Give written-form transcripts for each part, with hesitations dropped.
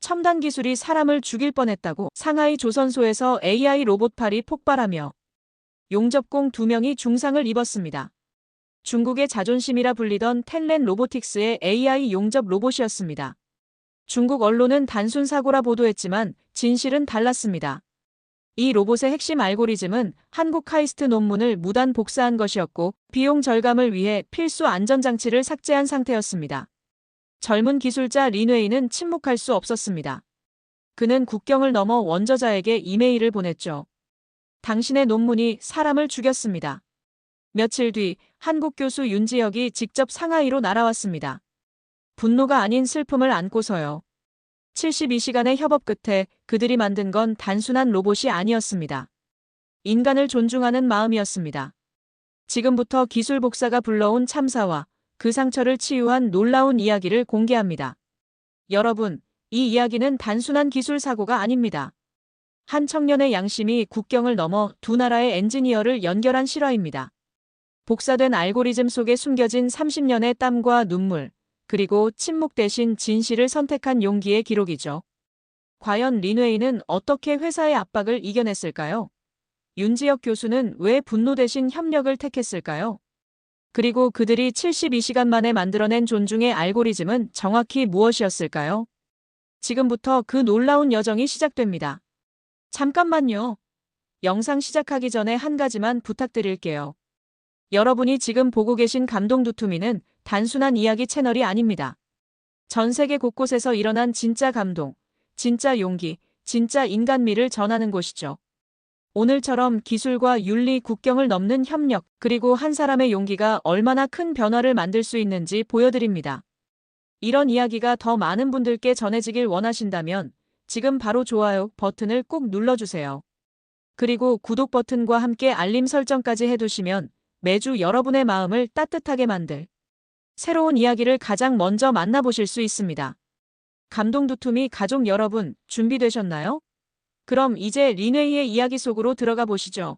첨단 기술이 사람을 죽일 뻔했다고 상하이 조선소에서 AI 로봇팔이 폭발하며 용접공 2명이 중상을 입었습니다. 중국의 자존심이라 불리던 텔렌 로보틱스의 AI 용접 로봇이었습니다. 중국 언론은 단순 사고라 보도했지만 진실은 달랐습니다. 이 로봇의 핵심 알고리즘은 한국 카이스트 논문을 무단 복사한 것이었고 비용 절감을 위해 필수 안전장치를 삭제한 상태였습니다. 젊은 기술자 린웨이는 침묵할 수 없었습니다. 그는 국경을 넘어 원저자에게 이메일을 보냈죠. 당신의 논문이 사람을 죽였습니다. 며칠 뒤 한국 교수 윤지혁이 직접 상하이로 날아왔습니다. 분노가 아닌 슬픔을 안고서요. 72시간의 협업 끝에 그들이 만든 건 단순한 로봇이 아니었습니다. 인간을 존중하는 마음이었습니다. 지금부터 기술 복사가 불러온 참사와 그 상처를 치유한 놀라운 이야기를 공개합니다. 여러분, 이 이야기는 단순한 기술 사고가 아닙니다. 한 청년의 양심이 국경을 넘어 두 나라의 엔지니어를 연결한 실화입니다. 복사된 알고리즘 속에 숨겨진 30년의 땀과 눈물, 그리고 침묵 대신 진실을 선택한 용기의 기록이죠. 과연 린웨이는 어떻게 회사의 압박을 이겨냈을까요? 윤지혁 교수는 왜 분노 대신 협력을 택했을까요? 그리고 그들이 72시간 만에 만들어낸 존중의 알고리즘은 정확히 무엇이었을까요? 지금부터 그 놀라운 여정이 시작됩니다. 잠깐만요. 영상 시작하기 전에 한 가지만 부탁드릴게요. 여러분이 지금 보고 계신 감동두투미는 단순한 이야기 채널이 아닙니다. 전 세계 곳곳에서 일어난 진짜 감동, 진짜 용기, 진짜 인간미를 전하는 곳이죠. 오늘처럼 기술과 윤리 국경을 넘는 협력, 그리고 한 사람의 용기가 얼마나 큰 변화를 만들 수 있는지 보여드립니다. 이런 이야기가 더 많은 분들께 전해지길 원하신다면 지금 바로 좋아요 버튼을 꾹 눌러주세요. 그리고 구독 버튼과 함께 알림 설정까지 해두시면 매주 여러분의 마음을 따뜻하게 만들 새로운 이야기를 가장 먼저 만나보실 수 있습니다. 감동두툼이 가족 여러분, 준비되셨나요? 그럼 이제 린웨이의 이야기 속으로 들어가 보시죠.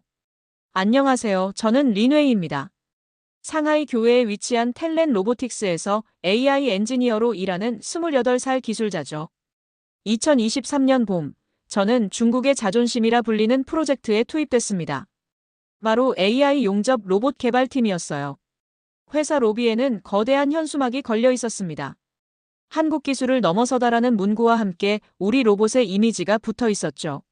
안녕하세요. 저는 린웨이입니다. 상하이 교외에 위치한 텔렌 로보틱스에서 AI 엔지니어로 일하는 28살 기술자죠. 2023년 봄, 저는 중국의 자존심이라 불리는 프로젝트에 투입됐습니다. 바로 AI 용접 로봇 개발팀이었어요. 회사 로비에는 거대한 현수막이 걸려 있었습니다. 한국 기술을 넘어서다라는 문구와 함께 우리 로봇의 이미지가 붙어 있었죠.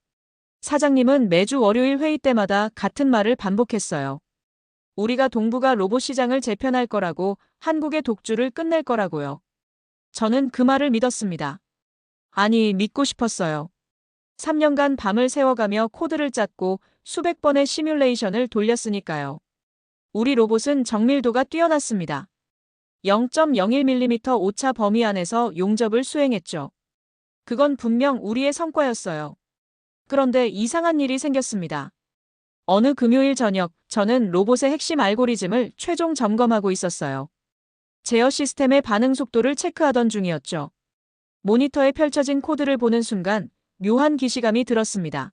사장님은 매주 월요일 회의 때마다 같은 말을 반복했어요. 우리가 동북아 로봇 시장을 재편할 거라고, 한국의 독주를 끝낼 거라고요. 저는 그 말을 믿었습니다. 아니, 믿고 싶었어요. 3년간 밤을 새워가며 코드를 짰고 수백 번의 시뮬레이션을 돌렸으니까요. 우리 로봇은 정밀도가 뛰어났습니다. 0.01mm 오차 범위 안에서 용접을 수행했죠. 그건 분명 우리의 성과였어요. 그런데 이상한 일이 생겼습니다. 어느 금요일 저녁, 저는 로봇의 핵심 알고리즘을 최종 점검하고 있었어요. 제어 시스템의 반응 속도를 체크하던 중이었죠. 모니터에 펼쳐진 코드를 보는 순간 묘한 기시감이 들었습니다.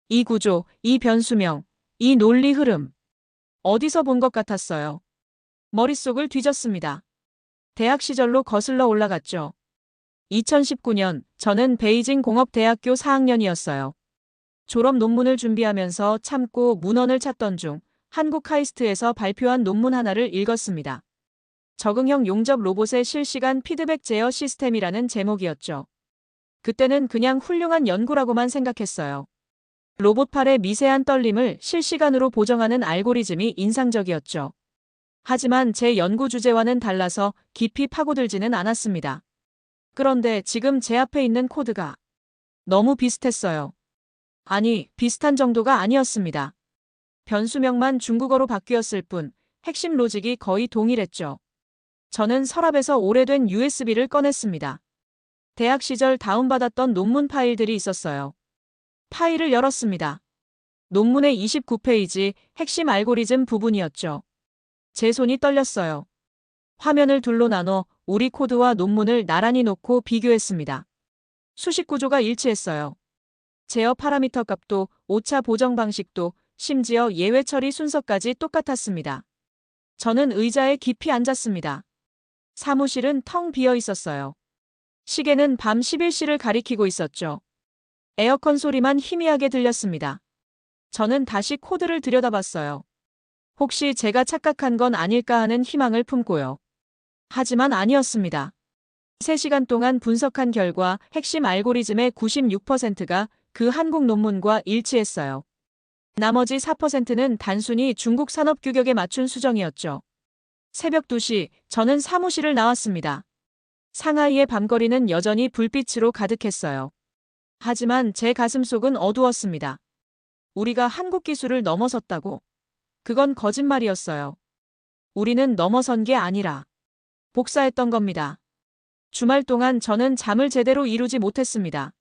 이 구조, 이 변수명, 이 논리 흐름. 어디서 본 것 같았어요. 머릿속을 뒤졌습니다. 대학 시절로 거슬러 올라갔죠. 2019년, 저는 베이징 공업대학교 4학년이었어요. 졸업 논문을 준비하면서 참고 문헌을 찾던 중 한국 카이스트에서 발표한 논문 하나를 읽었습니다. 적응형 용접 로봇의 실시간 피드백 제어 시스템이라는 제목이었죠. 그때는 그냥 훌륭한 연구라고만 생각했어요. 로봇팔의 미세한 떨림을 실시간으로 보정하는 알고리즘이 인상적이었죠. 하지만 제 연구 주제와는 달라서 깊이 파고들지는 않았습니다. 그런데 지금 제 앞에 있는 코드가 너무 비슷했어요. 아니, 비슷한 정도가 아니었습니다. 변수명만 중국어로 바뀌었을 뿐 핵심 로직이 거의 동일했죠. 저는 서랍에서 오래된 USB를 꺼냈습니다. 대학 시절 다운받았던 논문 파일들이 있었어요. 파일을 열었습니다. 논문의 29페이지 핵심 알고리즘 부분이었죠. 제 손이 떨렸어요. 화면을 둘로 나눠 우리 코드와 논문을 나란히 놓고 비교했습니다. 수식 구조가 일치했어요. 제어 파라미터 값도, 오차 보정 방식도, 심지어 예외 처리 순서까지 똑같았습니다. 저는 의자에 깊이 앉았습니다. 사무실은 텅 비어 있었어요. 시계는 밤 11시를 가리키고 있었죠. 에어컨 소리만 희미하게 들렸습니다. 저는 다시 코드를 들여다봤어요. 혹시 제가 착각한 건 아닐까 하는 희망을 품고요. 하지만 아니었습니다. 3시간 동안 분석한 결과 핵심 알고리즘의 96%가 그 한국 논문과 일치했어요. 나머지 4%는 단순히 중국 산업 규격에 맞춘 수정이었죠. 새벽 2시, 저는 사무실을 나왔습니다. 상하이의 밤거리는 여전히 불빛으로 가득했어요. 하지만 제 가슴속은 어두웠습니다. 우리가 한국 기술을 넘어섰다고? 그건 거짓말이었어요. 우리는 넘어선 게 아니라 복사했던 겁니다. 주말 동안 저는 잠을 제대로 이루지 못했습니다.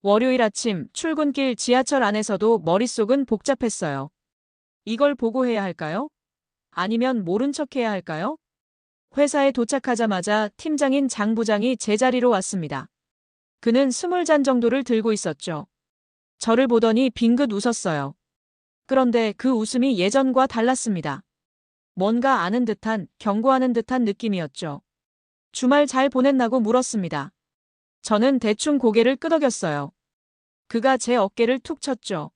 월요일 아침 출근길 지하철 안에서도 머릿속은 복잡했어요. 이걸 보고해야 할까요? 아니면 모른 척해야 할까요? 회사에 도착하자마자 팀장인 장 부장이 제 자리로 왔습니다. 그는 20잔 정도를 들고 있었죠. 저를 보더니 빙긋 웃었어요. 그런데 그 웃음이 예전과 달랐습니다. 뭔가 아는 듯한, 경고하는 듯한 느낌이었죠. 주말 잘 보냈나고 물었습니다. 저는 대충 고개를 끄덕였어요. 그가 제 어깨를 툭 쳤죠.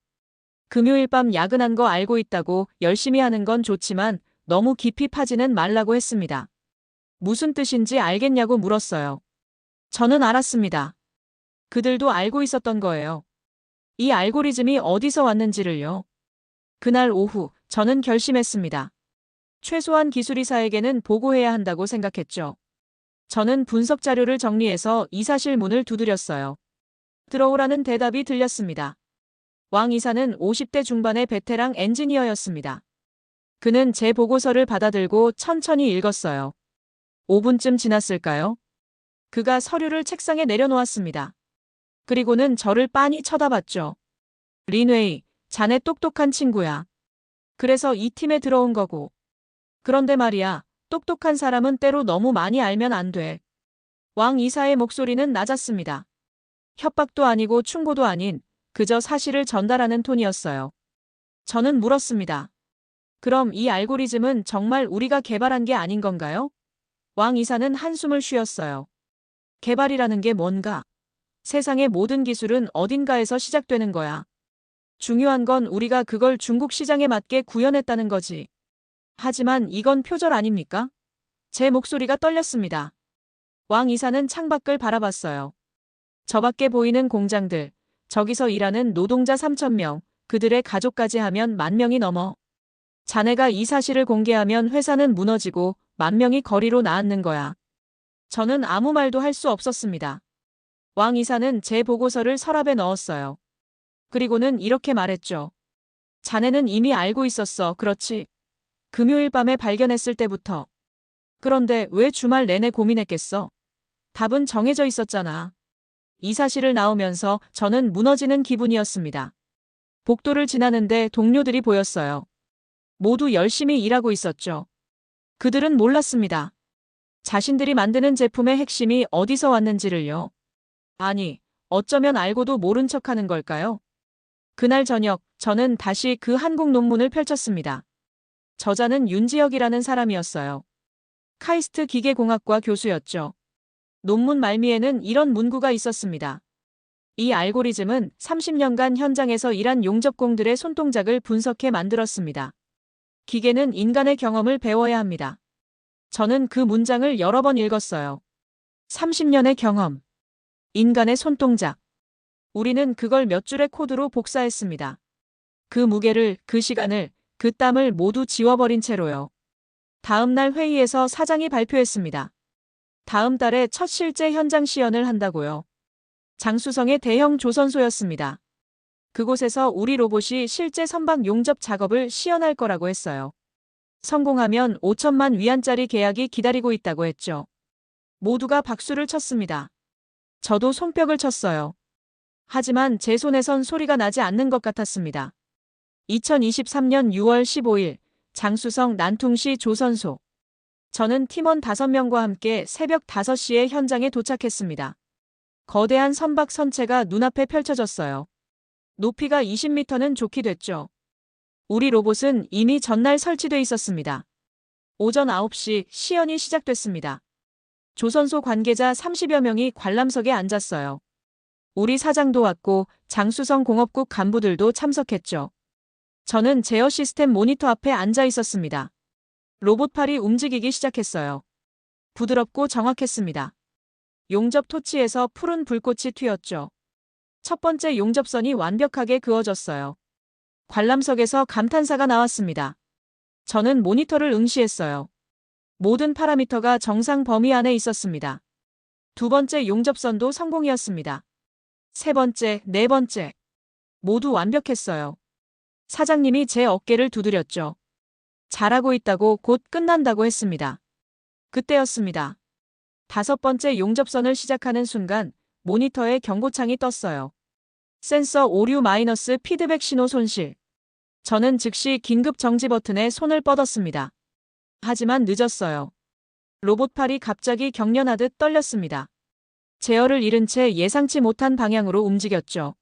금요일 밤 야근한 거 알고 있다고 열심히 하는 건 좋지만 너무 깊이 파지는 말라고 했습니다. 무슨 뜻인지 알겠냐고 물었어요. 저는 알았습니다. 그들도 알고 있었던 거예요. 이 알고리즘이 어디서 왔는지를요. 그날 오후 저는 결심했습니다. 최소한 기술이사에게는 보고해야 한다고 생각했죠. 저는 분석 자료를 정리해서 이사실 문을 두드렸어요. 들어오라는 대답이 들렸습니다. 왕 이사는 50대 중반의 베테랑 엔지니어였습니다. 그는 제 보고서를 받아들고 천천히 읽었어요. 5분쯤 지났을까요? 그가 서류를 책상에 내려놓았습니다. 그리고는 저를 빤히 쳐다봤죠. 린웨이, 자네 똑똑한 친구야. 그래서 이 팀에 들어온 거고. 그런데 말이야, 똑똑한 사람은 때로 너무 많이 알면 안 돼. 왕 이사의 목소리는 낮았습니다. 협박도 아니고 충고도 아닌 그저 사실을 전달하는 톤이었어요. 저는 물었습니다. 그럼 이 알고리즘은 정말 우리가 개발한 게 아닌 건가요? 왕 이사는 한숨을 쉬었어요. 개발이라는 게 뭔가? 세상의 모든 기술은 어딘가에서 시작되는 거야. 중요한 건 우리가 그걸 중국 시장에 맞게 구현했다는 거지. 하지만 이건 표절 아닙니까? 제 목소리가 떨렸습니다. 왕 이사는 창밖을 바라봤어요. 저밖에 보이는 공장들, 저기서 일하는 노동자 3,000명, 그들의 가족까지 하면 10,000명이 넘어. 자네가 이 사실을 공개하면 회사는 무너지고 10,000명이 거리로 나앉는 거야. 저는 아무 말도 할 수 없었습니다. 왕 이사는 제 보고서를 서랍에 넣었어요. 그리고는 이렇게 말했죠. 자네는 이미 알고 있었어, 그렇지? 금요일 밤에 발견했을 때부터. 그런데 왜 주말 내내 고민했겠어? 답은 정해져 있었잖아. 이 사실을 나오면서 저는 무너지는 기분이었습니다. 복도를 지나는데 동료들이 보였어요. 모두 열심히 일하고 있었죠. 그들은 몰랐습니다. 자신들이 만드는 제품의 핵심이 어디서 왔는지를요. 아니, 어쩌면 알고도 모른 척하는 걸까요? 그날 저녁, 저는 다시 그 한국 논문을 펼쳤습니다. 저자는 윤지혁이라는 사람이었어요. 카이스트 기계공학과 교수였죠. 논문 말미에는 이런 문구가 있었습니다. 이 알고리즘은 30년간 현장에서 일한 용접공들의 손동작을 분석해 만들었습니다. 기계는 인간의 경험을 배워야 합니다. 저는 그 문장을 여러 번 읽었어요. 30년의 경험. 인간의 손동작. 우리는 그걸 몇 줄의 코드로 복사했습니다. 그 무게를, 그 시간을, 그 땀을 모두 지워버린 채로요. 다음 날 회의에서 사장이 발표했습니다. 다음 달에 첫 실제 현장 시연을 한다고요. 장수성의 대형 조선소였습니다. 그곳에서 우리 로봇이 실제 선박 용접 작업을 시연할 거라고 했어요. 성공하면 5천만 위안짜리 계약이 기다리고 있다고 했죠. 모두가 박수를 쳤습니다. 저도 손뼉을 쳤어요. 하지만 제 손에선 소리가 나지 않는 것 같았습니다. 2023년 6월 15일 장수성 난퉁시 조선소. 저는 팀원 5명과 함께 새벽 5시에 현장에 도착했습니다. 거대한 선박 선체가 눈앞에 펼쳐졌어요. 높이가 20m는 좋게 됐죠. 우리 로봇은 이미 전날 설치돼 있었습니다. 오전 9시 시연이 시작됐습니다. 조선소 관계자 30여 명이 관람석에 앉았어요. 우리 사장도 왔고 장수성 공업국 간부들도 참석했죠. 저는 제어 시스템 모니터 앞에 앉아 있었습니다. 로봇팔이 움직이기 시작했어요. 부드럽고 정확했습니다. 용접 토치에서 푸른 불꽃이 튀었죠. 첫 번째 용접선이 완벽하게 그어졌어요. 관람석에서 감탄사가 나왔습니다. 저는 모니터를 응시했어요. 모든 파라미터가 정상 범위 안에 있었습니다. 두 번째 용접선도 성공이었습니다. 세 번째, 네 번째. 모두 완벽했어요. 사장님이 제 어깨를 두드렸죠. 잘하고 있다고 곧 끝난다고 했습니다. 그때였습니다. 다섯 번째 용접선을 시작하는 순간 모니터에 경고창이 떴어요. 센서 오류 마이너스 피드백 신호 손실. 저는 즉시 긴급 정지 버튼에 손을 뻗었습니다. 하지만 늦었어요. 로봇팔이 갑자기 경련하듯 떨렸습니다. 제어를 잃은 채 예상치 못한 방향으로 움직였죠.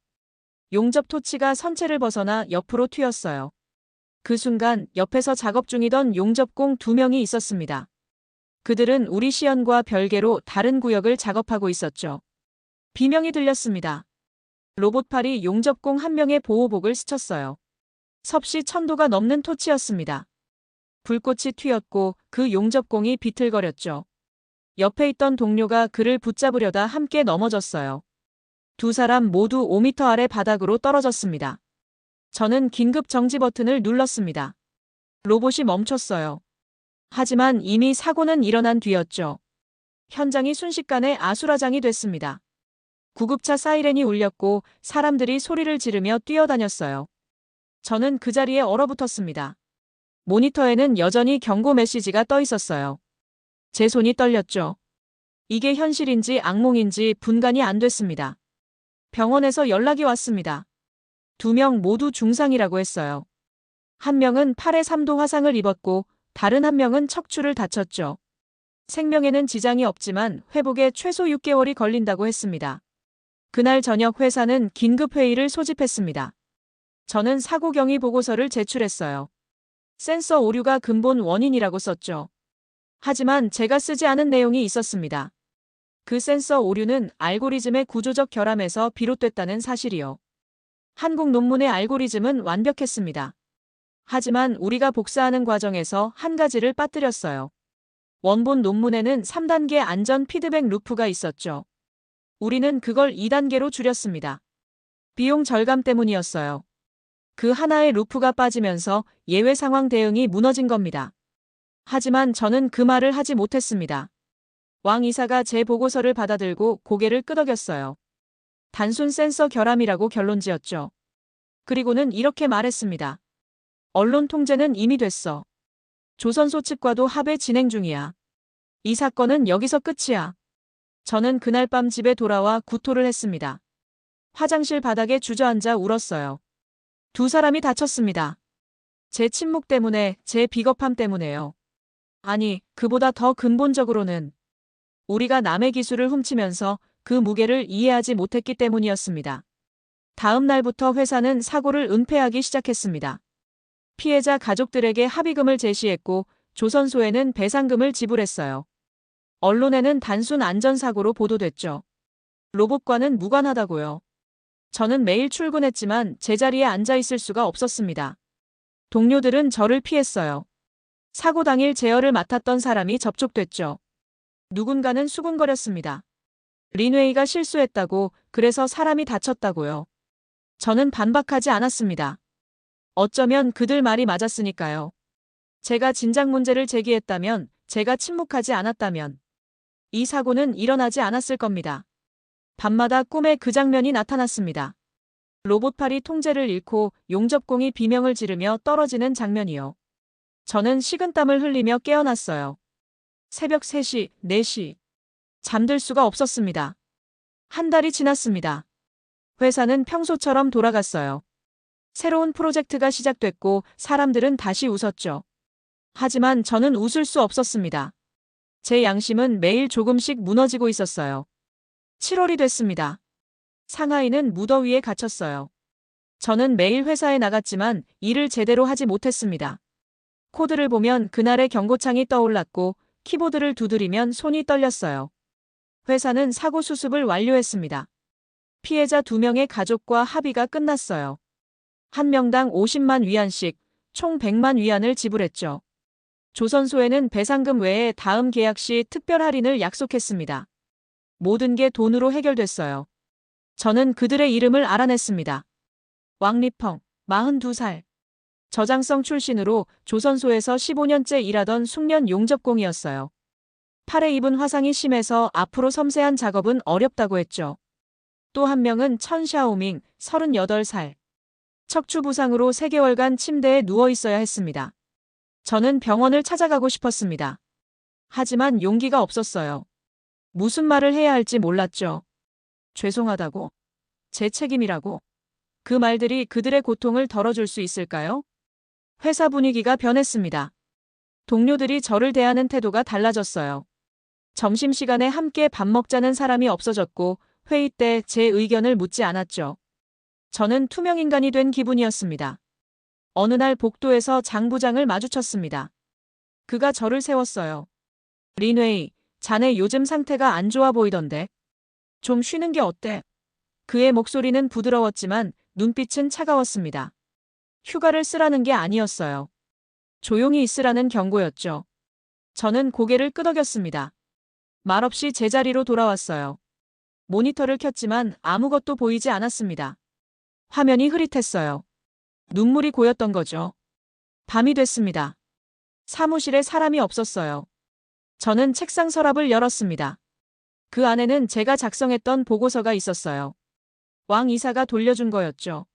용접 토치가 선체를 벗어나 옆으로 튀었어요. 그 순간 옆에서 작업 중이던 용접공 2명이 있었습니다. 그들은 우리 시연과 별개로 다른 구역을 작업하고 있었죠. 비명이 들렸습니다. 로봇팔이 용접공 1명의 보호복을 스쳤어요. 섭씨 1000도가 넘는 토치였습니다. 불꽃이 튀었고 그 용접공이 비틀거렸죠. 옆에 있던 동료가 그를 붙잡으려다 함께 넘어졌어요. 두 사람 모두 5m 아래 바닥으로 떨어졌습니다. 저는 긴급 정지 버튼을 눌렀습니다. 로봇이 멈췄어요. 하지만 이미 사고는 일어난 뒤였죠. 현장이 순식간에 아수라장이 됐습니다. 구급차 사이렌이 울렸고 사람들이 소리를 지르며 뛰어다녔어요. 저는 그 자리에 얼어붙었습니다. 모니터에는 여전히 경고 메시지가 떠 있었어요. 제 손이 떨렸죠. 이게 현실인지 악몽인지 분간이 안 됐습니다. 병원에서 연락이 왔습니다. 2명 모두 중상이라고 했어요. 한 명은 팔에 3도 화상을 입었고 다른 한 명은 척추를 다쳤죠. 생명에는 지장이 없지만 회복에 최소 6개월이 걸린다고 했습니다. 그날 저녁 회사는 긴급회의를 소집했습니다. 저는 사고 경위 보고서를 제출했어요. 센서 오류가 근본 원인이라고 썼죠. 하지만 제가 쓰지 않은 내용이 있었습니다. 그 센서 오류는 알고리즘의 구조적 결함에서 비롯됐다는 사실이요. 한국 논문의 알고리즘은 완벽했습니다. 하지만 우리가 복사하는 과정에서 한 가지를 빠뜨렸어요. 원본 논문에는 3단계 안전 피드백 루프가 있었죠. 우리는 그걸 2단계로 줄였습니다. 비용 절감 때문이었어요. 그 하나의 루프가 빠지면서 예외 상황 대응이 무너진 겁니다. 하지만 저는 그 말을 하지 못했습니다. 왕 이사가 제 보고서를 받아들고 고개를 끄덕였어요. 단순 센서 결함이라고 결론지었죠. 그리고는 이렇게 말했습니다. 언론 통제는 이미 됐어. 조선소 측과도 합의 진행 중이야. 이 사건은 여기서 끝이야. 저는 그날 밤 집에 돌아와 구토를 했습니다. 화장실 바닥에 주저앉아 울었어요. 두 사람이 다쳤습니다. 제 침묵 때문에, 제 비겁함 때문에요. 아니, 그보다 더 근본적으로는 우리가 남의 기술을 훔치면서 그 무게를 이해하지 못했기 때문이었습니다. 다음 날부터 회사는 사고를 은폐하기 시작했습니다. 피해자 가족들에게 합의금을 제시했고 조선소에는 배상금을 지불했어요. 언론에는 단순 안전사고로 보도됐죠. 로봇과는 무관하다고요. 저는 매일 출근했지만 제자리에 앉아 있을 수가 없었습니다. 동료들은 저를 피했어요. 사고 당일 제어를 맡았던 사람이 접촉됐죠. 누군가는 수군거렸습니다. 린웨이가 실수했다고, 그래서 사람이 다쳤다고요. 저는 반박하지 않았습니다. 어쩌면 그들 말이 맞았으니까요. 제가 진작 문제를 제기했다면, 제가 침묵하지 않았다면 이 사고는 일어나지 않았을 겁니다. 밤마다 꿈에 그 장면이 나타났습니다. 로봇팔이 통제를 잃고 용접공이 비명을 지르며 떨어지는 장면이요. 저는 식은땀을 흘리며 깨어났어요. 새벽 3시, 4시. 잠들 수가 없었습니다. 한 달이 지났습니다. 회사는 평소처럼 돌아갔어요. 새로운 프로젝트가 시작됐고 사람들은 다시 웃었죠. 하지만 저는 웃을 수 없었습니다. 제 양심은 매일 조금씩 무너지고 있었어요. 7월이 됐습니다. 상하이는 무더위에 갇혔어요. 저는 매일 회사에 나갔지만 일을 제대로 하지 못했습니다. 코드를 보면 그날의 경고창이 떠올랐고 키보드를 두드리면 손이 떨렸어요. 회사는 사고 수습을 완료했습니다. 피해자 2명의 가족과 합의가 끝났어요. 한 명당 50만 위안씩 총 100만 위안을 지불했죠. 조선소에는 배상금 외에 다음 계약 시 특별 할인을 약속했습니다. 모든 게 돈으로 해결됐어요. 저는 그들의 이름을 알아냈습니다. 왕리펑, 42살. 저장성 출신으로 조선소에서 15년째 일하던 숙련 용접공이었어요. 팔에 입은 화상이 심해서 앞으로 섬세한 작업은 어렵다고 했죠. 또 한 명은 천샤오밍, 38살. 척추 부상으로 3개월간 침대에 누워 있어야 했습니다. 저는 병원을 찾아가고 싶었습니다. 하지만 용기가 없었어요. 무슨 말을 해야 할지 몰랐죠. 죄송하다고. 제 책임이라고. 그 말들이 그들의 고통을 덜어줄 수 있을까요? 회사 분위기가 변했습니다. 동료들이 저를 대하는 태도가 달라졌어요. 점심시간에 함께 밥 먹자는 사람이 없어졌고 회의 때 제 의견을 묻지 않았죠. 저는 투명인간이 된 기분이었습니다. 어느 날 복도에서 장 부장을 마주쳤습니다. 그가 저를 세웠어요. 린웨이, 자네 요즘 상태가 안 좋아 보이던데. 좀 쉬는 게 어때? 그의 목소리는 부드러웠지만 눈빛은 차가웠습니다. 휴가를 쓰라는 게 아니었어요. 조용히 있으라는 경고였죠. 저는 고개를 끄덕였습니다. 말없이 제자리로 돌아왔어요. 모니터를 켰지만 아무것도 보이지 않았습니다. 화면이 흐릿했어요. 눈물이 고였던 거죠. 밤이 됐습니다. 사무실에 사람이 없었어요. 저는 책상 서랍을 열었습니다. 그 안에는 제가 작성했던 보고서가 있었어요. 왕 이사가 돌려준 거였죠.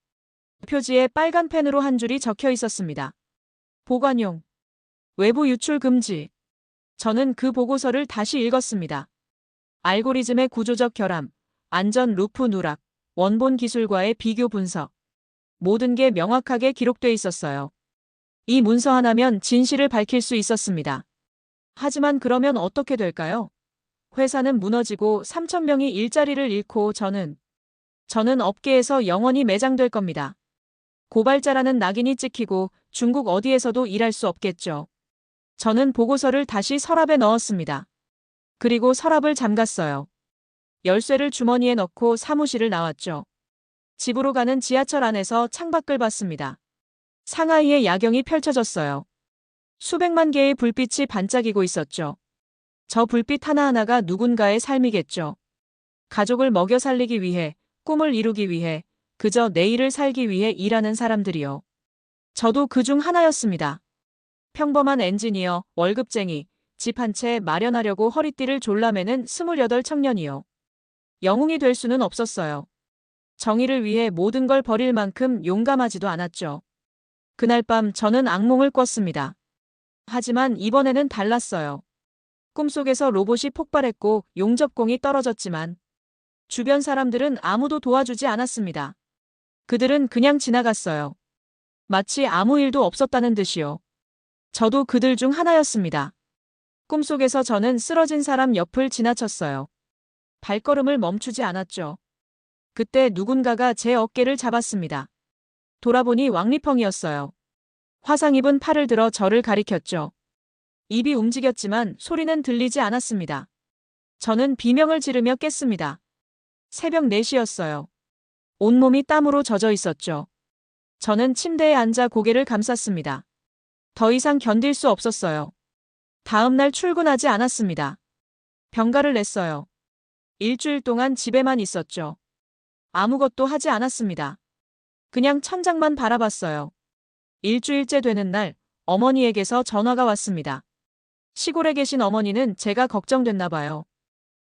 표지에 빨간 펜으로 한 줄이 적혀 있었습니다. 보관용. 외부 유출 금지. 저는 그 보고서를 다시 읽었습니다. 알고리즘의 구조적 결함, 안전 루프 누락, 원본 기술과의 비교 분석. 모든 게 명확하게 기록돼 있었어요. 이 문서 하나면 진실을 밝힐 수 있었습니다. 하지만 그러면 어떻게 될까요? 회사는 무너지고 3,000명이 일자리를 잃고 저는 업계에서 영원히 매장될 겁니다. 고발자라는 낙인이 찍히고 중국 어디에서도 일할 수 없겠죠. 저는 보고서를 다시 서랍에 넣었습니다. 그리고 서랍을 잠갔어요. 열쇠를 주머니에 넣고 사무실을 나왔죠. 집으로 가는 지하철 안에서 창밖을 봤습니다. 상하이의 야경이 펼쳐졌어요. 수백만 개의 불빛이 반짝이고 있었죠. 저 불빛 하나하나가 누군가의 삶이겠죠. 가족을 먹여 살리기 위해, 꿈을 이루기 위해, 그저 내일을 살기 위해 일하는 사람들이요. 저도 그중 하나였습니다. 평범한 엔지니어, 월급쟁이, 집 한 채 마련하려고 허리띠를 졸라매는 28 청년이요. 영웅이 될 수는 없었어요. 정의를 위해 모든 걸 버릴 만큼 용감하지도 않았죠. 그날 밤 저는 악몽을 꿨습니다. 하지만 이번에는 달랐어요. 꿈속에서 로봇이 폭발했고 용접공이 떨어졌지만 주변 사람들은 아무도 도와주지 않았습니다. 그들은 그냥 지나갔어요. 마치 아무 일도 없었다는 듯이요. 저도 그들 중 하나였습니다. 꿈속에서 저는 쓰러진 사람 옆을 지나쳤어요. 발걸음을 멈추지 않았죠. 그때 누군가가 제 어깨를 잡았습니다. 돌아보니 왕리펑이었어요. 화상 입은 팔을 들어 저를 가리켰죠. 입이 움직였지만 소리는 들리지 않았습니다. 저는 비명을 지르며 깼습니다. 새벽 4시였어요. 온몸이 땀으로 젖어 있었죠. 저는 침대에 앉아 고개를 감쌌습니다. 더 이상 견딜 수 없었어요. 다음 날 출근하지 않았습니다. 병가를 냈어요. 일주일 동안 집에만 있었죠. 아무것도 하지 않았습니다. 그냥 천장만 바라봤어요. 일주일째 되는 날, 어머니에게서 전화가 왔습니다. 시골에 계신 어머니는 제가 걱정됐나 봐요.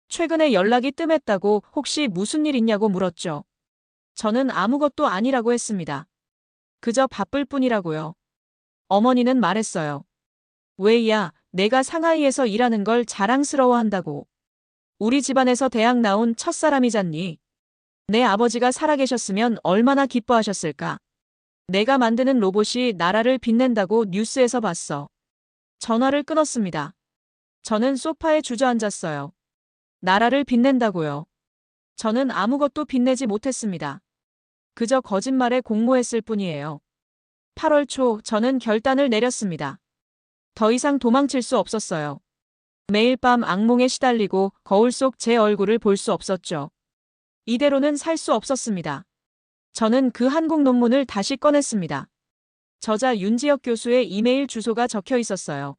최근에 연락이 뜸했다고 혹시 무슨 일 있냐고 물었죠. 저는 아무것도 아니라고 했습니다. 그저 바쁠 뿐이라고요. 어머니는 말했어요. 웨이야, 내가 상하이에서 일하는 걸 자랑스러워한다고. 우리 집안에서 대학 나온 첫사람이잖니. 내 아버지가 살아계셨으면 얼마나 기뻐하셨을까. 내가 만드는 로봇이 나라를 빛낸다고 뉴스에서 봤어. 전화를 끊었습니다. 저는 소파에 주저앉았어요. 나라를 빛낸다고요. 저는 아무것도 빛내지 못했습니다. 그저 거짓말에 공모했을 뿐이에요. 8월 초 저는 결단을 내렸습니다. 더 이상 도망칠 수 없었어요. 매일 밤 악몽에 시달리고 거울 속 제 얼굴을 볼 수 없었죠. 이대로는 살 수 없었습니다. 저는 그 한국 논문을 다시 꺼냈습니다. 저자 윤지혁 교수의 이메일 주소가 적혀 있었어요.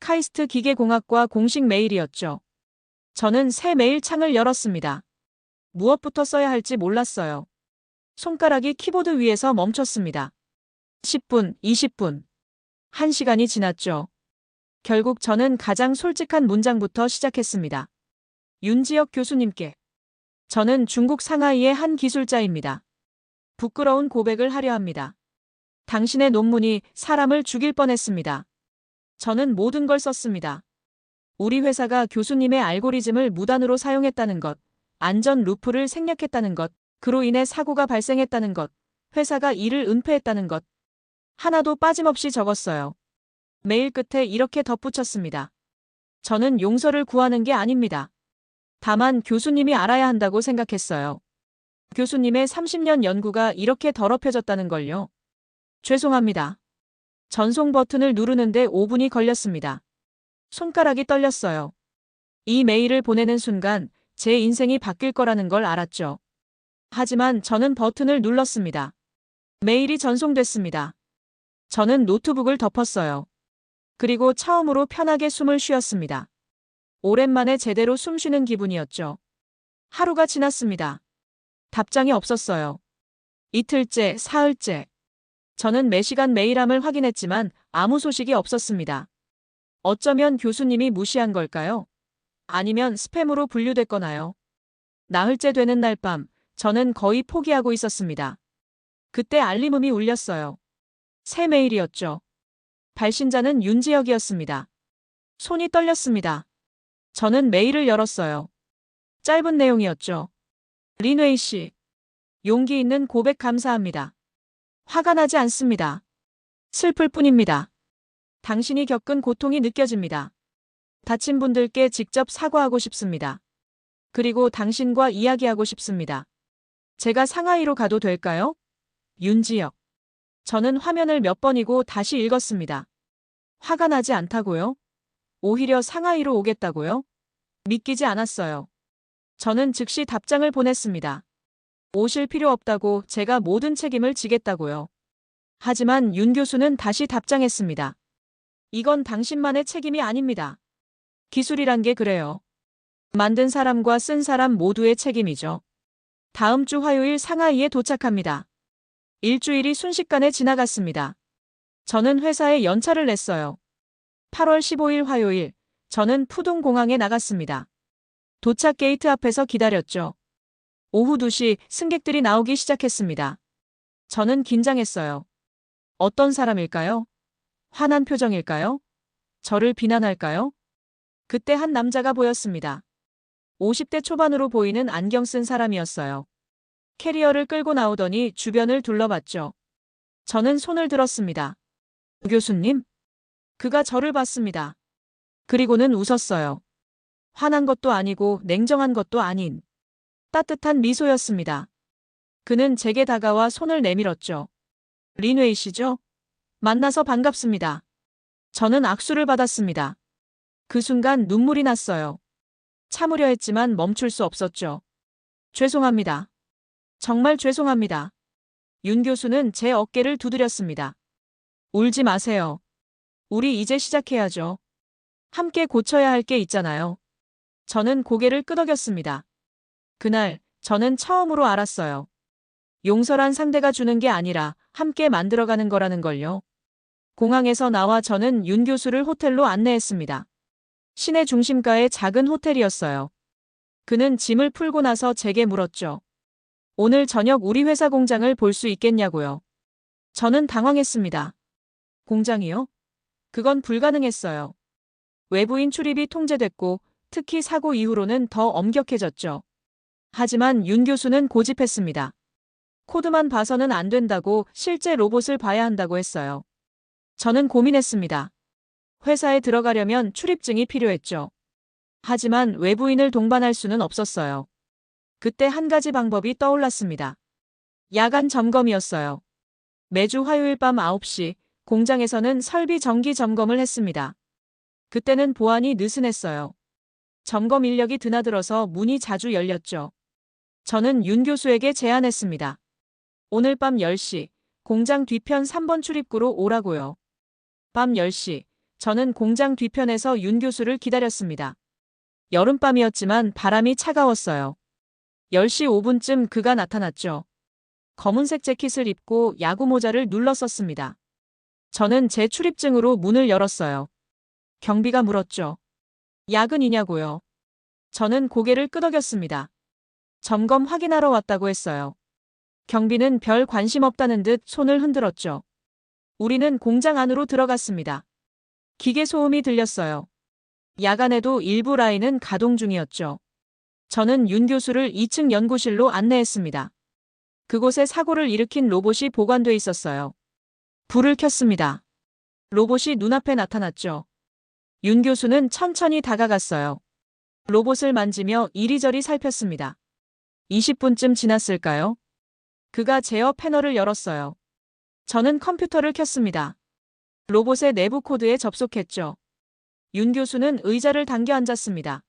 카이스트 기계공학과 공식 메일이었죠. 저는 새 메일 창을 열었습니다. 무엇부터 써야 할지 몰랐어요. 손가락이 키보드 위에서 멈췄습니다. 10분, 20분. 1시간이 지났죠. 결국 저는 가장 솔직한 문장부터 시작했습니다. 윤지혁 교수님께. 저는 중국 상하이의 한 기술자입니다. 부끄러운 고백을 하려 합니다. 당신의 논문이 사람을 죽일 뻔했습니다. 저는 모든 걸 썼습니다. 우리 회사가 교수님의 알고리즘을 무단으로 사용했다는 것, 안전 루프를 생략했다는 것, 그로 인해 사고가 발생했다는 것, 회사가 이를 은폐했다는 것. 하나도 빠짐없이 적었어요. 메일 끝에 이렇게 덧붙였습니다. 저는 용서를 구하는 게 아닙니다. 다만 교수님이 알아야 한다고 생각했어요. 교수님의 30년 연구가 이렇게 더럽혀졌다는 걸요. 죄송합니다. 전송 버튼을 누르는데 5분이 걸렸습니다. 손가락이 떨렸어요. 이 메일을 보내는 순간 제 인생이 바뀔 거라는 걸 알았죠. 하지만 저는 버튼을 눌렀습니다. 메일이 전송됐습니다. 저는 노트북을 덮었어요. 그리고 처음으로 편하게 숨을 쉬었습니다. 오랜만에 제대로 숨 쉬는 기분이었죠. 하루가 지났습니다. 답장이 없었어요. 이틀째, 사흘째. 저는 매시간 메일함을 확인했지만 아무 소식이 없었습니다. 어쩌면 교수님이 무시한 걸까요? 아니면 스팸으로 분류됐거나요? 나흘째 되는 날 밤, 저는 거의 포기하고 있었습니다. 그때 알림음이 울렸어요. 새 메일이었죠. 발신자는 윤지혁이었습니다. 손이 떨렸습니다. 저는 메일을 열었어요. 짧은 내용이었죠. 린웨이 씨. 용기 있는 고백 감사합니다. 화가 나지 않습니다. 슬플 뿐입니다. 당신이 겪은 고통이 느껴집니다. 다친 분들께 직접 사과하고 싶습니다. 그리고 당신과 이야기하고 싶습니다. 제가 상하이로 가도 될까요? 윤지혁. 저는 화면을 몇 번이고 다시 읽었습니다. 화가 나지 않다고요? 오히려 상하이로 오겠다고요? 믿기지 않았어요. 저는 즉시 답장을 보냈습니다. 오실 필요 없다고, 제가 모든 책임을 지겠다고요. 하지만 윤 교수는 다시 답장했습니다. 이건 당신만의 책임이 아닙니다. 기술이란 게 그래요. 만든 사람과 쓴 사람 모두의 책임이죠. 다음 주 화요일 상하이에 도착합니다. 일주일이 순식간에 지나갔습니다. 저는 회사에 연차를 냈어요. 8월 15일 화요일, 저는 푸둥 공항에 나갔습니다. 도착 게이트 앞에서 기다렸죠. 오후 2시 승객들이 나오기 시작했습니다. 저는 긴장했어요. 어떤 사람일까요? 화난 표정일까요? 저를 비난할까요? 그때 한 남자가 보였습니다. 50대 초반으로 보이는 안경 쓴 사람이었어요. 캐리어를 끌고 나오더니 주변을 둘러봤죠. 저는 손을 들었습니다. 교수님? 그가 저를 봤습니다. 그리고는 웃었어요. 화난 것도 아니고 냉정한 것도 아닌 따뜻한 미소였습니다. 그는 제게 다가와 손을 내밀었죠. 린웨이 씨죠? 만나서 반갑습니다. 저는 악수를 받았습니다. 그 순간 눈물이 났어요. 참으려 했지만 멈출 수 없었죠. 죄송합니다. 정말 죄송합니다. 윤 교수는 제 어깨를 두드렸습니다. 울지 마세요. 우리 이제 시작해야죠. 함께 고쳐야 할 게 있잖아요. 저는 고개를 끄덕였습니다. 그날 저는 처음으로 알았어요. 용서란 상대가 주는 게 아니라 함께 만들어가는 거라는 걸요. 공항에서 나와 저는 윤 교수를 호텔로 안내했습니다. 시내 중심가의 작은 호텔이었어요. 그는 짐을 풀고 나서 제게 물었죠. 오늘 저녁 우리 회사 공장을 볼 수 있겠냐고요. 저는 당황했습니다. 공장이요? 그건 불가능했어요. 외부인 출입이 통제됐고 특히 사고 이후로는 더 엄격해졌죠. 하지만 윤 교수는 고집했습니다. 코드만 봐서는 안 된다고, 실제 로봇을 봐야 한다고 했어요. 저는 고민했습니다. 회사에 들어가려면 출입증이 필요했죠. 하지만 외부인을 동반할 수는 없었어요. 그때 한 가지 방법이 떠올랐습니다. 야간 점검이었어요. 매주 화요일 밤 9시 공장에서는 설비 정기 점검을 했습니다. 그때는 보안이 느슨했어요. 점검 인력이 드나들어서 문이 자주 열렸죠. 저는 윤 교수에게 제안했습니다. 오늘 밤 10시, 공장 뒤편 3번 출입구로 오라고요. 밤 10시, 저는 공장 뒤편에서 윤 교수를 기다렸습니다. 여름밤이었지만 바람이 차가웠어요. 10시 5분쯤 그가 나타났죠. 검은색 재킷을 입고 야구 모자를 눌렀었습니다. 저는 제 출입증으로 문을 열었어요. 경비가 물었죠. 야근이냐고요. 저는 고개를 끄덕였습니다. 점검 확인하러 왔다고 했어요. 경비는 별 관심 없다는 듯 손을 흔들었죠. 우리는 공장 안으로 들어갔습니다. 기계 소음이 들렸어요. 야간에도 일부 라인은 가동 중이었죠. 저는 윤 교수를 2층 연구실로 안내했습니다. 그곳에 사고를 일으킨 로봇이 보관돼 있었어요. 불을 켰습니다. 로봇이 눈앞에 나타났죠. 윤 교수는 천천히 다가갔어요. 로봇을 만지며 이리저리 살폈습니다. 20분쯤 지났을까요? 그가 제어 패널을 열었어요. 저는 컴퓨터를 켰습니다. 로봇의 내부 코드에 접속했죠. 윤 교수는 의자를 당겨 앉았습니다.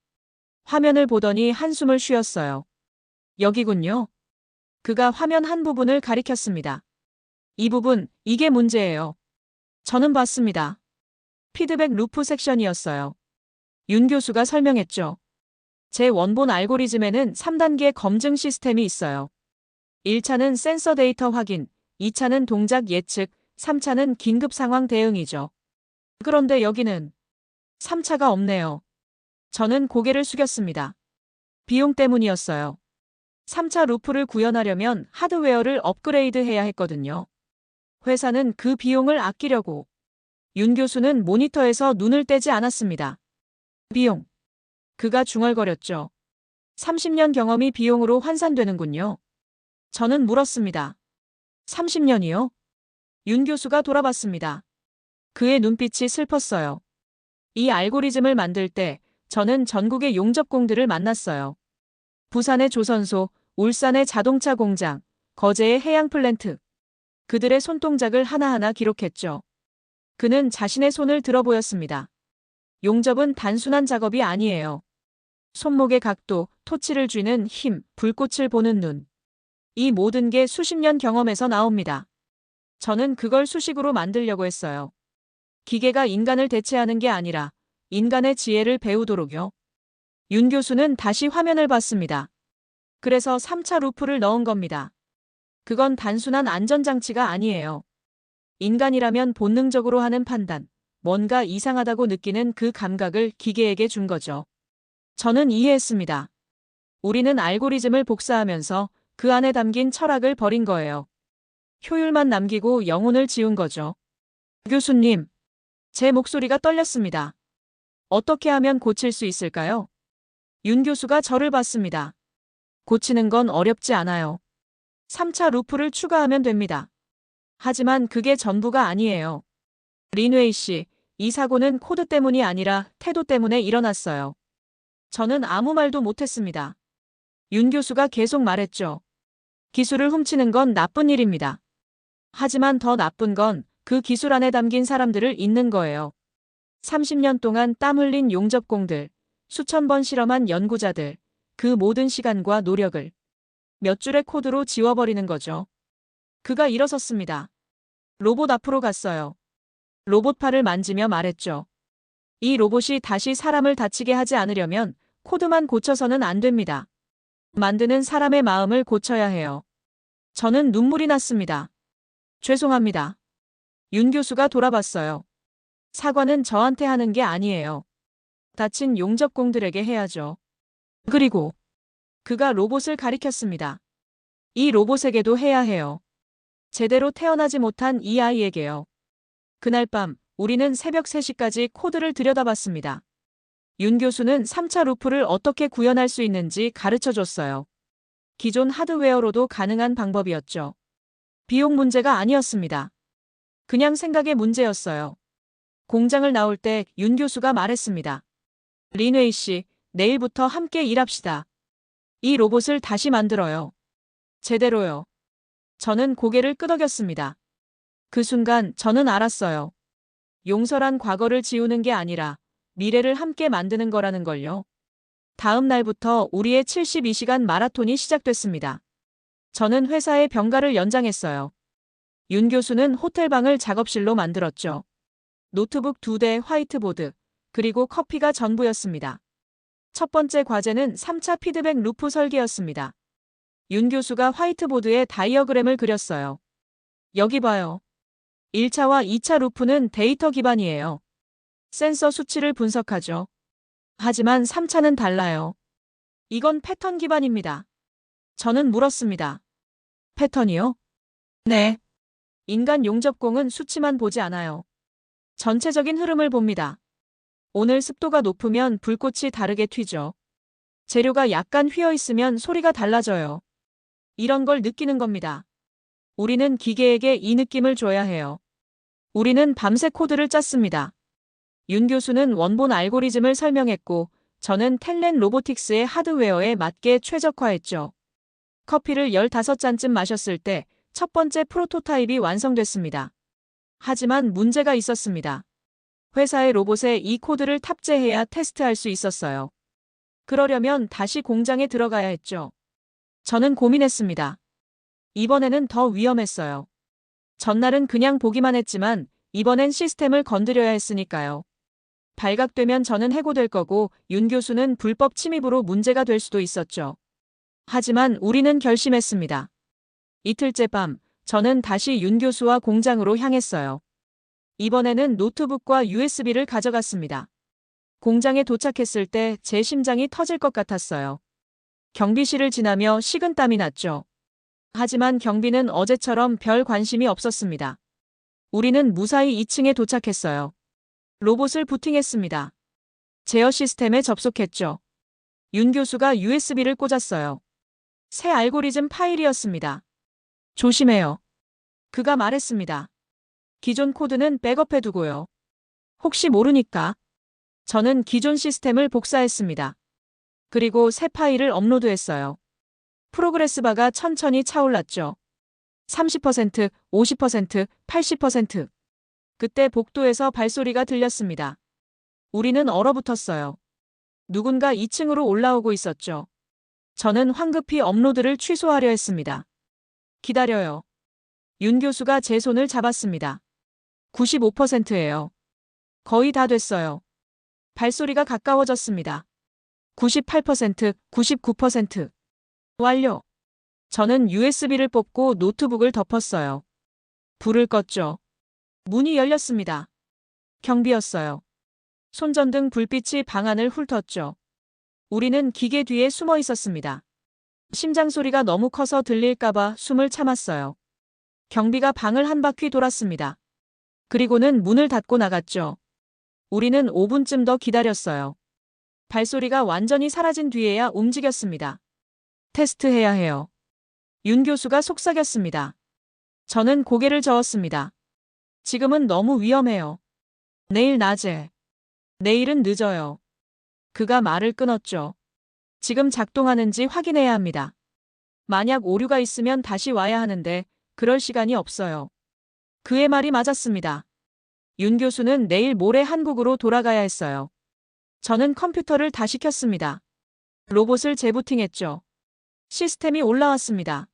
화면을 보더니 한숨을 쉬었어요. 여기군요. 그가 화면 한 부분을 가리켰습니다. 이 부분, 이게 문제예요. 저는 봤습니다. 피드백 루프 섹션이었어요. 윤 교수가 설명했죠. 제 원본 알고리즘에는 3단계 검증 시스템이 있어요. 1차는 센서 데이터 확인, 2차는 동작 예측, 3차는 긴급 상황 대응이죠. 그런데 여기는 3차가 없네요. 저는 고개를 숙였습니다. 비용 때문이었어요. 3차 루프를 구현하려면 하드웨어를 업그레이드 해야 했거든요. 회사는 그 비용을 아끼려고. 윤 교수는 모니터에서 눈을 떼지 않았습니다. 비용. 그가 중얼거렸죠. 30년 경험이 비용으로 환산되는군요. 저는 물었습니다. 30년이요? 윤 교수가 돌아봤습니다. 그의 눈빛이 슬펐어요. 이 알고리즘을 만들 때 저는 전국의 용접공들을 만났어요. 부산의 조선소, 울산의 자동차 공장, 거제의 해양 플랜트. 그들의 손동작을 하나하나 기록했죠. 그는 자신의 손을 들어 보였습니다. 용접은 단순한 작업이 아니에요. 손목의 각도, 토치를 쥐는 힘, 불꽃을 보는 눈. 이 모든 게 수십 년 경험에서 나옵니다. 저는 그걸 수식으로 만들려고 했어요. 기계가 인간을 대체하는 게 아니라 인간의 지혜를 배우도록요. 윤 교수는 다시 화면을 봤습니다. 그래서 3차 루프를 넣은 겁니다. 그건 단순한 안전장치가 아니에요. 인간이라면 본능적으로 하는 판단, 뭔가 이상하다고 느끼는 그 감각을 기계에게 준 거죠. 저는 이해했습니다. 우리는 알고리즘을 복사하면서 그 안에 담긴 철학을 버린 거예요. 효율만 남기고 영혼을 지운 거죠. 교수님, 제 목소리가 떨렸습니다. 어떻게 하면 고칠 수 있을까요? 윤 교수가 저를 봤습니다. 고치는 건 어렵지 않아요. 3차 루프를 추가하면 됩니다. 하지만 그게 전부가 아니에요. 린웨이 씨, 이 사고는 코드 때문이 아니라 태도 때문에 일어났어요. 저는 아무 말도 못했습니다. 윤 교수가 계속 말했죠. 기술을 훔치는 건 나쁜 일입니다. 하지만 더 나쁜 건 그 기술 안에 담긴 사람들을 잊는 거예요. 30년 동안 땀 흘린 용접공들, 수천 번 실험한 연구자들, 그 모든 시간과 노력을 몇 줄의 코드로 지워버리는 거죠. 그가 일어섰습니다. 로봇 앞으로 갔어요. 로봇팔을 만지며 말했죠. 이 로봇이 다시 사람을 다치게 하지 않으려면 코드만 고쳐서는 안 됩니다. 만드는 사람의 마음을 고쳐야 해요. 저는 눈물이 났습니다. 죄송합니다. 윤 교수가 돌아봤어요. 사과는 저한테 하는 게 아니에요. 다친 용접공들에게 해야죠. 그리고 그가 로봇을 가리켰습니다. 이 로봇에게도 해야 해요. 제대로 태어나지 못한 이 아이에게요. 그날 밤 우리는 새벽 3시까지 코드를 들여다봤습니다. 윤 교수는 3차 루프를 어떻게 구현할 수 있는지 가르쳐 줬어요. 기존 하드웨어로도 가능한 방법이었죠. 비용 문제가 아니었습니다. 그냥 생각의 문제였어요. 공장을 나올 때 윤 교수가 말했습니다. 린웨이 씨, 내일부터 함께 일합시다. 이 로봇을 다시 만들어요. 제대로요. 저는 고개를 끄덕였습니다. 그 순간 저는 알았어요. 용서란 과거를 지우는 게 아니라 미래를 함께 만드는 거라는 걸요. 다음 날부터 우리의 72시간 마라톤이 시작됐습니다. 저는 회사의 병가를 연장했어요. 윤 교수는 호텔방을 작업실로 만들었죠. 노트북 2대, 화이트보드, 그리고 커피가 전부였습니다. 첫 번째 과제는 3차 피드백 루프 설계였습니다. 윤 교수가 화이트보드에 다이어그램을 그렸어요. 여기 봐요. 1차와 2차 루프는 데이터 기반이에요. 센서 수치를 분석하죠. 하지만 3차는 달라요. 이건 패턴 기반입니다. 저는 물었습니다. 패턴이요? 네. 인간 용접공은 수치만 보지 않아요. 전체적인 흐름을 봅니다. 오늘 습도가 높으면 불꽃이 다르게 튀죠. 재료가 약간 휘어 있으면 소리가 달라져요. 이런 걸 느끼는 겁니다. 우리는 기계에게 이 느낌을 줘야 해요. 우리는 밤새 코드를 짰습니다. 윤 교수는 원본 알고리즘을 설명했고, 저는 텔렌 로보틱스의 하드웨어에 맞게 최적화했죠. 커피를 15잔쯤 마셨을 때 첫 번째 프로토타입이 완성됐습니다. 하지만 문제가 있었습니다. 회사의 로봇에 이 코드를 탑재해야 테스트할 수 있었어요. 그러려면 다시 공장에 들어가야 했죠. 저는 고민했습니다. 이번에는 더 위험했어요. 전날은 그냥 보기만 했지만 이번엔 시스템을 건드려야 했으니까요. 발각되면 저는 해고될 거고 윤 교수는 불법 침입으로 문제가 될 수도 있었죠. 하지만 우리는 결심했습니다. 이틀째 밤, 저는 다시 윤 교수와 공장으로 향했어요. 이번에는 노트북과 USB를 가져갔습니다. 공장에 도착했을 때 제 심장이 터질 것 같았어요. 경비실을 지나며 식은땀이 났죠. 하지만 경비는 어제처럼 별 관심이 없었습니다. 우리는 무사히 2층에 도착했어요. 로봇을 부팅했습니다. 제어 시스템에 접속했죠. 윤 교수가 USB를 꽂았어요. 새 알고리즘 파일이었습니다. 조심해요. 그가 말했습니다. 기존 코드는 백업해 두고요. 혹시 모르니까. 저는 기존 시스템을 복사했습니다. 그리고 새 파일을 업로드했어요. 프로그레스 바가 천천히 차올랐죠. 30%, 50%, 80%. 그때 복도에서 발소리가 들렸습니다. 우리는 얼어붙었어요. 누군가 2층으로 올라오고 있었죠. 저는 황급히 업로드를 취소하려 했습니다. 기다려요. 윤 교수가 제 손을 잡았습니다. 95%예요. 거의 다 됐어요. 발소리가 가까워졌습니다. 98%, 99%. 완료. 저는 USB를 뽑고 노트북을 덮었어요. 불을 껐죠. 문이 열렸습니다. 경비였어요. 손전등 불빛이 방 안을 훑었죠. 우리는 기계 뒤에 숨어 있었습니다. 심장 소리가 너무 커서 들릴까봐 숨을 참았어요. 경비가 방을 한 바퀴 돌았습니다. 그리고는 문을 닫고 나갔죠. 우리는 5분쯤 더 기다렸어요. 발소리가 완전히 사라진 뒤에야 움직였습니다. 테스트해야 해요. 윤 교수가 속삭였습니다. 저는 고개를 저었습니다. 지금은 너무 위험해요. 내일 낮에. 내일은 늦어요. 그가 말을 끊었죠. 지금 작동하는지 확인해야 합니다. 만약 오류가 있으면 다시 와야 하는데 그럴 시간이 없어요. 그의 말이 맞았습니다. 윤 교수는 내일 모레 한국으로 돌아가야 했어요. 저는 컴퓨터를 다시 켰습니다. 로봇을 재부팅했죠. 시스템이 올라왔습니다.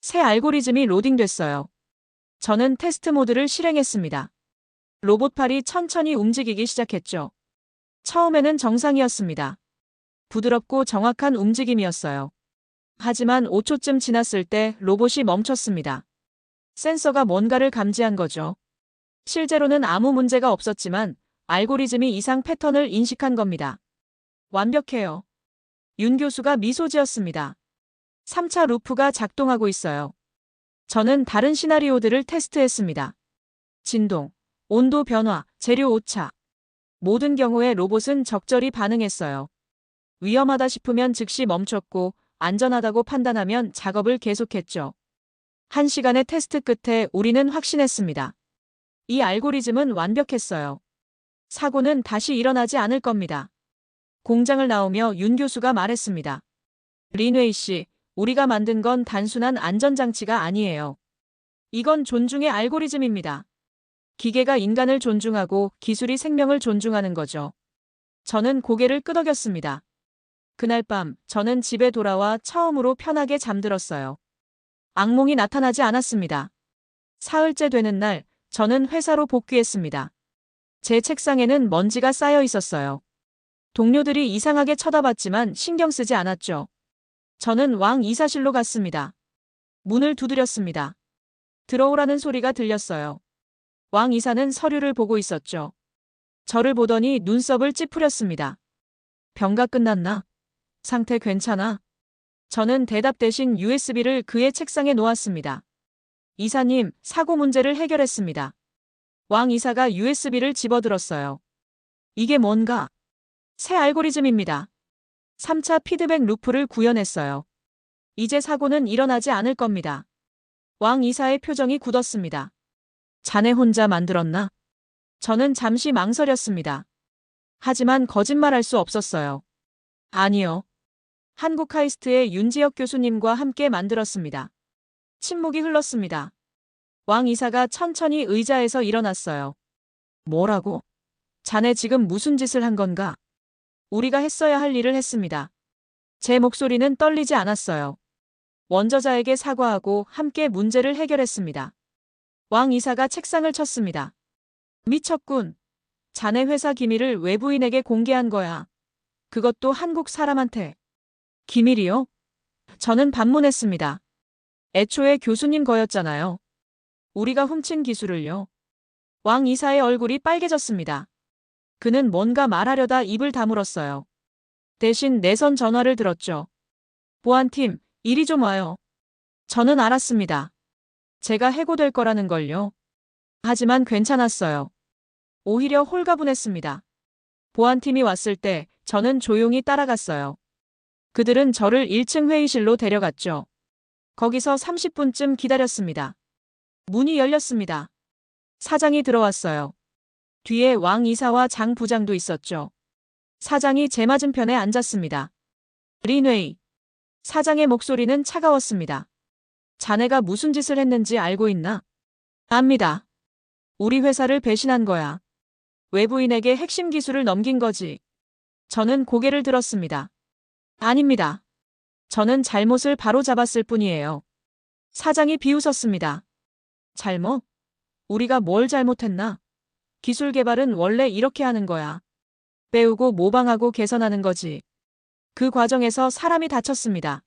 새 알고리즘이 로딩됐어요. 저는 테스트 모드를 실행했습니다. 로봇팔이 천천히 움직이기 시작했죠. 처음에는 정상이었습니다. 부드럽고 정확한 움직임이었어요. 하지만 5초쯤 지났을 때 로봇이 멈췄습니다. 센서가 뭔가를 감지한 거죠. 실제로는 아무 문제가 없었지만 알고리즘이 이상 패턴을 인식한 겁니다. 완벽해요. 윤 교수가 미소 지었습니다. 3차 루프가 작동하고 있어요. 저는 다른 시나리오들을 테스트했습니다. 진동, 온도 변화, 재료 오차. 모든 경우에 로봇은 적절히 반응했어요. 위험하다 싶으면 즉시 멈췄고 안전하다고 판단하면 작업을 계속했죠. 1시간의 테스트 끝에 우리는 확신했습니다. 이 알고리즘은 완벽했어요. 사고는 다시 일어나지 않을 겁니다. 공장을 나오며 윤 교수가 말했습니다. 린웨이 씨, 우리가 만든 건 단순한 안전장치가 아니에요. 이건 존중의 알고리즘입니다. 기계가 인간을 존중하고 기술이 생명을 존중하는 거죠. 저는 고개를 끄덕였습니다. 그날 밤 저는 집에 돌아와 처음으로 편하게 잠들었어요. 악몽이 나타나지 않았습니다. 사흘째 되는 날 저는 회사로 복귀했습니다. 제 책상에는 먼지가 쌓여 있었어요. 동료들이 이상하게 쳐다봤지만 신경 쓰지 않았죠. 저는 왕 이사실로 갔습니다. 문을 두드렸습니다. 들어오라는 소리가 들렸어요. 왕 이사는 서류를 보고 있었죠. 저를 보더니 눈썹을 찌푸렸습니다. 병가 끝났나? 상태 괜찮아? 저는 대답 대신 USB를 그의 책상에 놓았습니다. 이사님, 사고 문제를 해결했습니다. 왕 이사가 USB를 집어들었어요. 이게 뭔가? 새 알고리즘입니다. 3차 피드백 루프를 구현했어요. 이제 사고는 일어나지 않을 겁니다. 왕 이사의 표정이 굳었습니다. 자네 혼자 만들었나? 저는 잠시 망설였습니다. 하지만 거짓말할 수 없었어요. 아니요. 한국 카이스트의 윤지혁 교수님과 함께 만들었습니다. 침묵이 흘렀습니다. 왕 이사가 천천히 의자에서 일어났어요. 뭐라고? 자네 지금 무슨 짓을 한 건가? 우리가 했어야 할 일을 했습니다. 제 목소리는 떨리지 않았어요. 원저자에게 사과하고 함께 문제를 해결했습니다. 왕 이사가 책상을 쳤습니다. 미쳤군. 자네 회사 기밀을 외부인에게 공개한 거야. 그것도 한국 사람한테. 기밀이요? 저는 반문했습니다. 애초에 교수님 거였잖아요. 우리가 훔친 기술을요. 왕 이사의 얼굴이 빨개졌습니다. 그는 뭔가 말하려다 입을 다물었어요. 대신 내선 전화를 들었죠. 보안팀, 이리 좀 와요. 저는 알았습니다. 제가 해고될 거라는 걸요. 하지만 괜찮았어요. 오히려 홀가분했습니다. 보안팀이 왔을 때 저는 조용히 따라갔어요. 그들은 저를 1층 회의실로 데려갔죠. 거기서 30분쯤 기다렸습니다. 문이 열렸습니다. 사장이 들어왔어요. 뒤에 왕 이사와 장 부장도 있었죠. 사장이 제 맞은편에 앉았습니다. 린웨이. 사장의 목소리는 차가웠습니다. 자네가 무슨 짓을 했는지 알고 있나? 압니다. 우리 회사를 배신한 거야. 외부인에게 핵심 기술을 넘긴 거지. 저는 고개를 들었습니다. 아닙니다. 저는 잘못을 바로잡았을 뿐이에요. 사장이 비웃었습니다. 잘못? 우리가 뭘 잘못했나? 기술 개발은 원래 이렇게 하는 거야. 배우고 모방하고 개선하는 거지. 그 과정에서 사람이 다쳤습니다.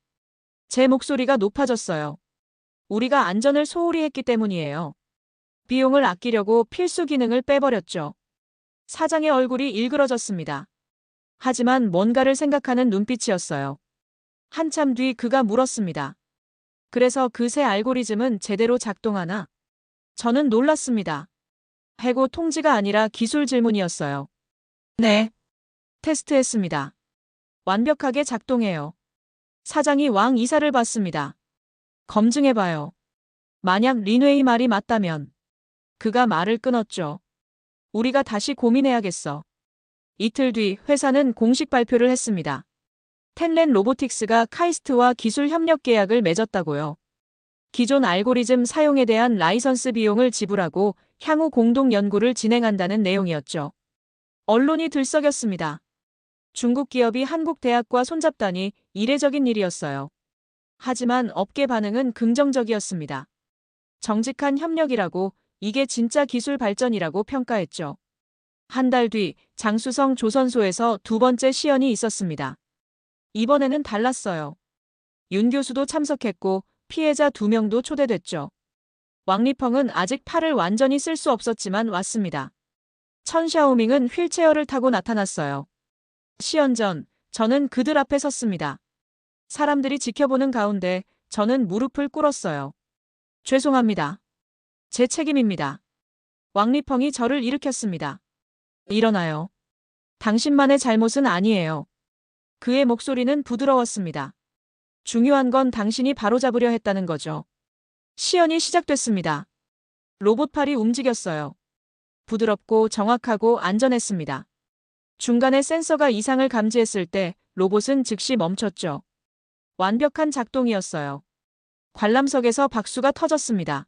제 목소리가 높아졌어요. 우리가 안전을 소홀히 했기 때문이에요. 비용을 아끼려고 필수 기능을 빼버렸죠. 사장의 얼굴이 일그러졌습니다. 하지만 뭔가를 생각하는 눈빛이었어요. 한참 뒤 그가 물었습니다. 그래서 그 새 알고리즘은 제대로 작동하나? 저는 놀랐습니다. 해고 통지가 아니라 기술 질문이었어요. 네. 테스트했습니다. 완벽하게 작동해요. 사장이 왕 이사를 봤습니다. 검증해봐요. 만약 린웨이 말이 맞다면. 그가 말을 끊었죠. 우리가 다시 고민해야겠어. 이틀 뒤 회사는 공식 발표를 했습니다. 텐렌 로보틱스가 카이스트와 기술 협력 계약을 맺었다고요. 기존 알고리즘 사용에 대한 라이선스 비용을 지불하고 향후 공동 연구를 진행한다는 내용이었죠. 언론이 들썩였습니다. 중국 기업이 한국 대학과 손잡다니 이례적인 일이었어요. 하지만 업계 반응은 긍정적이었습니다. 정직한 협력이라고, 이게 진짜 기술 발전이라고 평가했죠. 한 달 뒤 장수성 조선소에서 두 번째 시연이 있었습니다. 이번에는 달랐어요. 윤 교수도 참석했고 피해자 2명도 초대됐죠. 왕리펑은 아직 팔을 완전히 쓸 수 없었지만 왔습니다. 천 샤오밍은 휠체어를 타고 나타났어요. 시연 전, 저는 그들 앞에 섰습니다. 사람들이 지켜보는 가운데 저는 무릎을 꿇었어요. 죄송합니다. 제 책임입니다. 왕리펑이 저를 일으켰습니다. 일어나요. 당신만의 잘못은 아니에요. 그의 목소리는 부드러웠습니다. 중요한 건 당신이 바로잡으려 했다는 거죠. 시연이 시작됐습니다. 로봇팔이 움직였어요. 부드럽고 정확하고 안전했습니다. 중간에 센서가 이상을 감지했을 때 로봇은 즉시 멈췄죠. 완벽한 작동이었어요. 관람석에서 박수가 터졌습니다.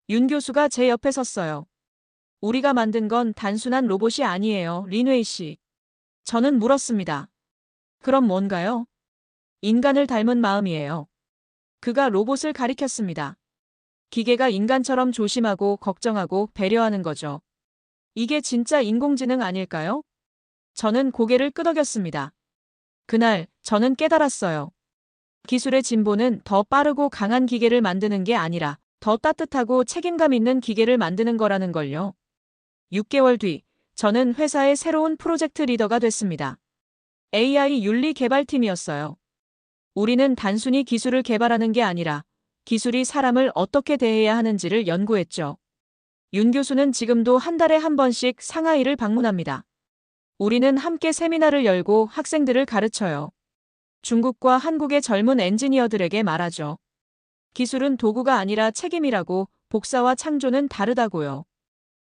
윤 교수가 제 옆에 섰어요. 우리가 만든 건 단순한 로봇이 아니에요, 린웨이 씨. 저는 물었습니다. 그럼 뭔가요? 인간을 닮은 마음이에요. 그가 로봇을 가리켰습니다. 기계가 인간처럼 조심하고 걱정하고 배려하는 거죠. 이게 진짜 인공지능 아닐까요? 저는 고개를 끄덕였습니다. 그날 저는 깨달았어요. 기술의 진보는 더 빠르고 강한 기계를 만드는 게 아니라 더 따뜻하고 책임감 있는 기계를 만드는 거라는 걸요. 6개월 뒤, 저는 회사의 새로운 프로젝트 리더가 됐습니다. AI 윤리 개발팀이었어요. 우리는 단순히 기술을 개발하는 게 아니라 기술이 사람을 어떻게 대해야 하는지를 연구했죠. 윤 교수는 지금도 한 달에 한 번씩 상하이를 방문합니다. 우리는 함께 세미나를 열고 학생들을 가르쳐요. 중국과 한국의 젊은 엔지니어들에게 말하죠. 기술은 도구가 아니라 책임이라고, 복사와 창조는 다르다고요.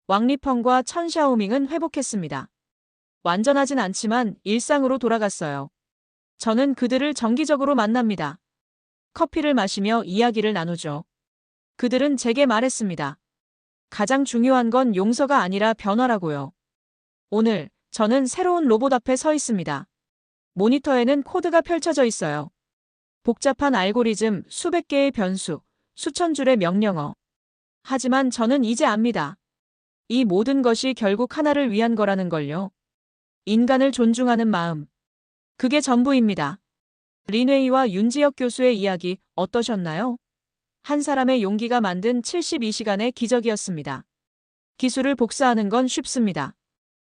왕리펑과 천 샤오밍은 회복했습니다. 완전하진 않지만 일상으로 돌아갔어요. 저는 그들을 정기적으로 만납니다. 커피를 마시며 이야기를 나누죠. 그들은 제게 말했습니다. 가장 중요한 건 용서가 아니라 변화라고요. 오늘 저는 새로운 로봇 앞에 서 있습니다. 모니터에는 코드가 펼쳐져 있어요. 복잡한 알고리즘, 수백 개의 변수, 수천 줄의 명령어. 하지만 저는 이제 압니다. 이 모든 것이 결국 하나를 위한 거라는 걸요. 인간을 존중하는 마음. 그게 전부입니다. 린웨이와 윤지혁 교수의 이야기 어떠셨나요? 한 사람의 용기가 만든 72시간의 기적이었습니다. 기술을 복사하는 건 쉽습니다.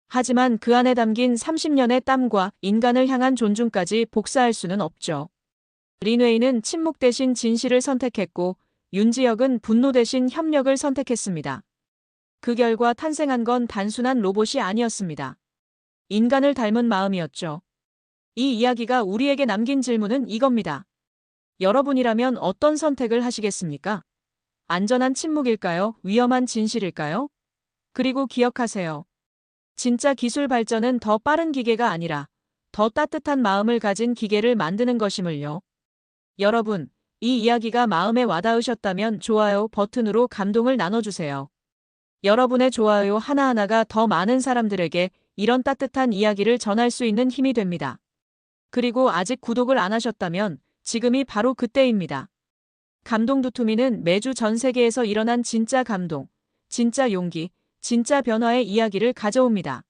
하지만 그 안에 담긴 30년의 땀과 인간을 향한 존중까지 복사할 수는 없죠. 린웨이는 침묵 대신 진실을 선택했고 윤지혁은 분노 대신 협력을 선택했습니다. 그 결과 탄생한 건 단순한 로봇이 아니었습니다. 인간을 닮은 마음이었죠. 이 이야기가 우리에게 남긴 질문은 이겁니다. 여러분이라면 어떤 선택을 하시겠습니까? 안전한 침묵일까요? 위험한 진실일까요? 그리고 기억하세요. 진짜 기술 발전은 더 빠른 기계가 아니라 더 따뜻한 마음을 가진 기계를 만드는 것임을요. 여러분, 이 이야기가 마음에 와닿으셨다면 좋아요 버튼으로 감동을 나눠주세요. 여러분의 좋아요 하나하나가 더 많은 사람들에게 이런 따뜻한 이야기를 전할 수 있는 힘이 됩니다. 그리고 아직 구독을 안 하셨다면 지금이 바로 그때입니다. 감동 두툼이는 매주 전 세계에서 일어난 진짜 감동, 진짜 용기, 진짜 변화의 이야기를 가져옵니다.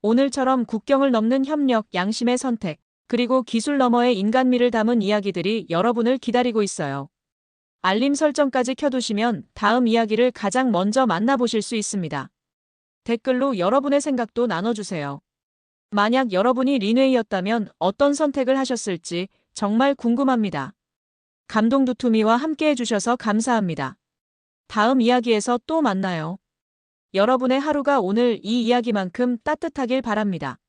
오늘처럼 국경을 넘는 협력, 양심의 선택, 그리고 기술 너머의 인간미를 담은 이야기들이 여러분을 기다리고 있어요. 알림 설정까지 켜두시면 다음 이야기를 가장 먼저 만나보실 수 있습니다. 댓글로 여러분의 생각도 나눠주세요. 만약 여러분이 린웨이였다면 어떤 선택을 하셨을지 정말 궁금합니다. 감동 두툼이와 함께 해주셔서 감사합니다. 다음 이야기에서 또 만나요. 여러분의 하루가 오늘 이 이야기만큼 따뜻하길 바랍니다.